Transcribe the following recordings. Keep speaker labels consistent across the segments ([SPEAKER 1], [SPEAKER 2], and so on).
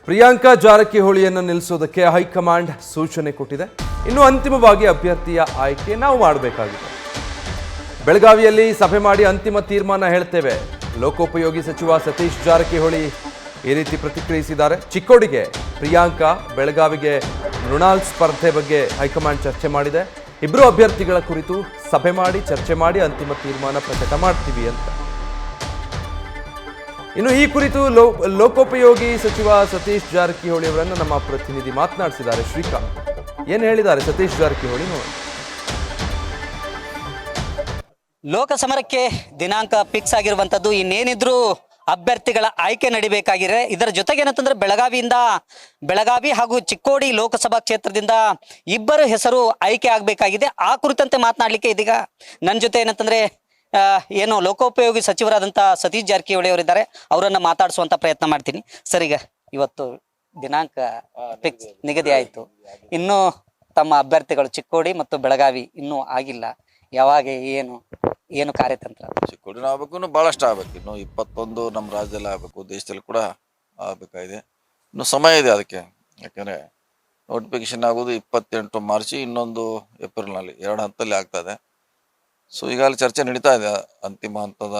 [SPEAKER 1] Priyanka ಜಾರಕಿಹೊಳಿಯನ್ನು ನಿಲ್ಲಿಸೋದಕ್ಕೆ high command ಸೂಚನೆ ಕೊಟ್ಟಿದೆ. ಇನ್ನು ಅಂತಿಮವಾಗಿ ಅಭ್ಯರ್ಥಿಯ ಆಯ್ಕೆ ನಾವು ಮಾಡಬೇಕಾಗಿದೆ. ಬೆಳಗಾವಿಯಲ್ಲಿ ಸಭೆ ಮಾಡಿ ಅಂತಿಮ ತೀರ್ಮಾನ ಹೇಳ್ತೇವೆ. ಲೋಕೋಪಯೋಗಿ ಸಚಿವ ಸತೀಶ್ ಜಾರಕಿಹೊಳಿ ಈ ರೀತಿ ಪ್ರತಿಕ್ರಿಯಿಸಿದ್ದಾರೆ. ಚಿಕ್ಕೋಡಿಗೆ ಪ್ರಿಯಾಂಕಾ, ಬೆಳಗಾವಿಗೆ ಮೃಣಾಲ್ ಸ್ಪರ್ಧೆ ಬಗ್ಗೆ ಹೈಕಮಾಂಡ್ ಚರ್ಚೆ ಮಾಡಿದೆ. ಇಬ್ಬರು ಅಭ್ಯರ್ಥಿಗಳ ಕುರಿತು ಸಭೆ ಮಾಡಿ ಚರ್ಚೆ ಮಾಡಿ ಅಂತಿಮ ತೀರ್ಮಾನ ಪ್ರಕಟ ಮಾಡ್ತೀವಿ ಅಂತ. ಇನ್ನು ಈ ಕುರಿತು ಲೋಕೋಪಯೋಗಿ ಸಚಿವ ಸತೀಶ್ ಜಾರಕಿಹೊಳಿ ಅವರನ್ನು ನಮ್ಮ ಪ್ರತಿನಿಧಿ ಮಾತನಾಡಿಸಿದ್ದಾರೆ. ಶ್ರೀಕಾಂತ್ ಏನು ಹೇಳಿದ್ದಾರೆ ಸತೀಶ್ ಜಾರಕಿಹೊಳಿ ನೋಡಿ.
[SPEAKER 2] ಲೋಕಸಮರಕ್ಕೆ ದಿನಾಂಕ ಫಿಕ್ಸ್ ಆಗಿರುವಂತದ್ದು. ಇನ್ನೇನಿದ್ರು ಅಭ್ಯರ್ಥಿಗಳ ಆಯ್ಕೆ ನಡಿಬೇಕಾಗಿದೆ. ಇದರ ಜೊತೆಗೆ ಏನಂತಂದ್ರೆ ಬೆಳಗಾವಿ ಹಾಗೂ ಚಿಕ್ಕೋಡಿ ಲೋಕಸಭಾ ಕ್ಷೇತ್ರದಿಂದ ಇಬ್ಬರು ಹೆಸರು ಆಯ್ಕೆ ಆಗಬೇಕಾಗಿದೆ. ಆ ಕುರಿತಂತೆ ಮಾತನಾಡಲಿಕ್ಕೆ ಇದೀಗ ನನ್ನ ಜೊತೆ ಏನಂತಂದ್ರೆ ಏನು ಲೋಕೋಪಯೋಗಿ ಸಚಿವರಾದಂಥ ಸತೀಶ್ ಜಾರಕಿಹೊಳಿ ಅವರಿದ್ದಾರೆ. ಅವರನ್ನ ಮಾತಾಡಿಸುವಂತ ಪ್ರಯತ್ನ ಮಾಡ್ತೀನಿ. ಸರ್, ಈಗ ಇವತ್ತು ದಿನಾಂಕ ಫಿಕ್ಸ್ ನಿಗದಿ ಆಯಿತು. ಇನ್ನೂ ತಮ್ಮ ಅಭ್ಯರ್ಥಿಗಳು ಚಿಕ್ಕೋಡಿ ಮತ್ತು ಬೆಳಗಾವಿ ಇನ್ನೂ ಆಗಿಲ್ಲ. ಯಾವಾಗ ಏನು ಕಾರ್ಯತಂತ್ರ?
[SPEAKER 3] ಚಿಕ್ಕೋಡಿನೂ ಆಗ್ಬೇಕು, ಇನ್ನು ಭಾಳಷ್ಟು ಆಗ್ಬೇಕು. ಇನ್ನು 21 ನಮ್ಮ ರಾಜ್ಯದಲ್ಲಿ ಆಗಬೇಕು, ದೇಶದಲ್ಲಿ ಕೂಡ ಆಗಬೇಕಾಗಿದೆ. ಇನ್ನು ಸಮಯ ಇದೆ ಅದಕ್ಕೆ. ಯಾಕೆಂದರೆ ನೋಟಿಫಿಕೇಶನ್ ಆಗೋದು 28 ಮಾರ್ಚ್, ಇನ್ನೊಂದು ಏಪ್ರಿಲ್ನಲ್ಲಿ 2 ಹಂತದಲ್ಲಿ ಆಗ್ತದೆ. ಸೊ ಈಗಾಗಲೇ ಚರ್ಚೆ ನಡೀತಾ ಇದೆ ಅಂತಿಮ ಹಂತದ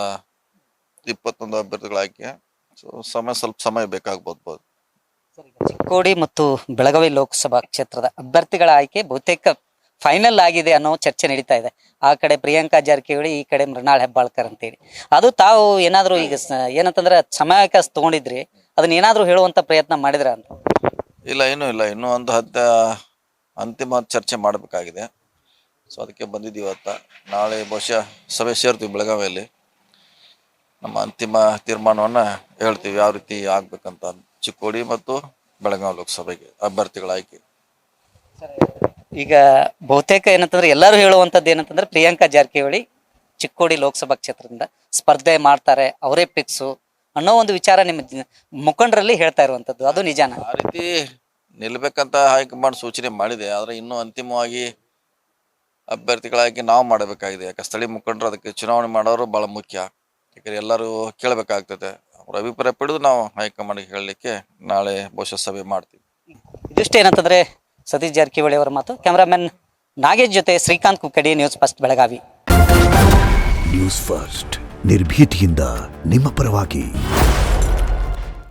[SPEAKER 3] 21 ಅಭ್ಯರ್ಥಿಗಳ ಆಯ್ಕೆ. ಸೊ ಸ್ವಲ್ಪ ಸಮಯ ಬೇಕಾಗ್ಬೋದು.
[SPEAKER 2] ಚಿಕ್ಕೋಡಿ ಮತ್ತು ಬೆಳಗಾವಿ ಲೋಕಸಭಾ ಕ್ಷೇತ್ರದ ಅಭ್ಯರ್ಥಿಗಳ ಆಯ್ಕೆ ಬಹುತೇಕ ಫೈನಲ್ ಆಗಿದೆ ಅನ್ನೋ ಚರ್ಚೆ ನಡೀತಾ ಇದೆ. ಆ ಕಡೆ ಪ್ರಿಯಾಂಕಾ ಜಾರಕಿಹೊಳಿ, ಈ ಕಡೆ ಮೃಣಾಲ್ ಹೆಬ್ಬಾಳ್ಕರ್ ಅಂತೇಳಿ. ಅದು ತಾವು ಏನಾದರೂ ಈಗ ಏನಂತಂದ್ರೆ ಸಮಯಾವಕಾಶ ತಗೊಂಡಿದ್ರಿ, ಅದನ್ನ ಏನಾದರೂ ಹೇಳುವಂತ ಪ್ರಯತ್ನ ಮಾಡಿದ್ರ ಅಂತ?
[SPEAKER 3] ಇಲ್ಲ, ಇನ್ನೂ ಒಂದು ಅಂತಿಮ ಚರ್ಚೆ ಮಾಡಬೇಕಾಗಿದೆ. ಸೊ ಅದಕ್ಕೆ ಬಂದಿದ್ದೀವಿ ಇವತ್ತು. ನಾಳೆ ಬಹುಶಃ ಸಭೆ ಸೇರ್ತೀವಿ ಬೆಳಗಾವಿಯಲ್ಲಿ. ನಮ್ಮ ಅಂತಿಮ ತೀರ್ಮಾನವನ್ನು ಹೇಳ್ತೀವಿ ಯಾವ ರೀತಿ ಆಗ್ಬೇಕಂತ ಚಿಕ್ಕೋಡಿ ಮತ್ತು ಬೆಳಗಾವಿ ಲೋಕಸಭೆಗೆ ಅಭ್ಯರ್ಥಿಗಳ ಆಯ್ಕೆ.
[SPEAKER 2] ಈಗ ಬಹುತೇಕ ಏನಂತಂದ್ರೆ ಎಲ್ಲರೂ ಹೇಳುವಂಥದ್ದು ಏನಂತಂದ್ರೆ ಪ್ರಿಯಾಂಕಾ ಜಾರಕಿಹೊಳಿ ಚಿಕ್ಕೋಡಿ ಲೋಕಸಭಾ ಕ್ಷೇತ್ರದಿಂದ ಸ್ಪರ್ಧೆ ಮಾಡ್ತಾರೆ, ಅವರೇ ಫಿಕ್ಸು ಅನ್ನೋ ಒಂದು ವಿಚಾರ ನಿಮ್ಮ ಮುಖಂಡರಲ್ಲಿ ಹೇಳ್ತಾ ಇರುವಂಥದ್ದು. ಅದು ನಿಜಾನ?
[SPEAKER 3] ಆ ರೀತಿ ನಿಲ್ಬೇಕಂತ ಹೈಕಮಾಂಡ್ ಸೂಚನೆ ಮಾಡಿದೆ. ಆದರೆ ಇನ್ನೂ ಅಂತಿಮವಾಗಿ ಅಭ್ಯರ್ಥಿಗಳಾಗಿ ನಾವು ಮಾಡಬೇಕಾಗಿದೆ. ಯಾಕೆ ಸ್ಥಳೀಯ ಮುಖಂಡರು ಅದಕ್ಕೆ ಚುನಾವಣೆ ಮಾಡೋರು ಭಾಳ ಮುಖ್ಯ. ಯಾಕಂದರೆ ಎಲ್ಲರೂ ಕೇಳಬೇಕಾಗ್ತದೆ. ಅವ್ರ ಅಭಿಪ್ರಾಯ ಪಡೆದು ನಾವು ಹೈಕಮಾಂಡ್ಗೆ ಹೇಳಲಿಕ್ಕೆ ನಾಳೆ ಬಹುಶಃ ಸಭೆ ಮಾಡ್ತೀವಿ.
[SPEAKER 2] ಇದಿಷ್ಟು ಏನಂತಂದ್ರೆ ಸತೀಶ್ ಜಾರಕಿಹೊಳಿ ಅವರ ಮಾತು. ಕ್ಯಾಮರಾಮನ್ ನಾಗೇಶ್ ಜೊತೆ Srikanth Kukkadi, news first Belagavi.
[SPEAKER 4] News first ನಿರ್ಭೀತಿಯಿಂದ ನಿಮ್ಮ ಪರವಾಗಿ.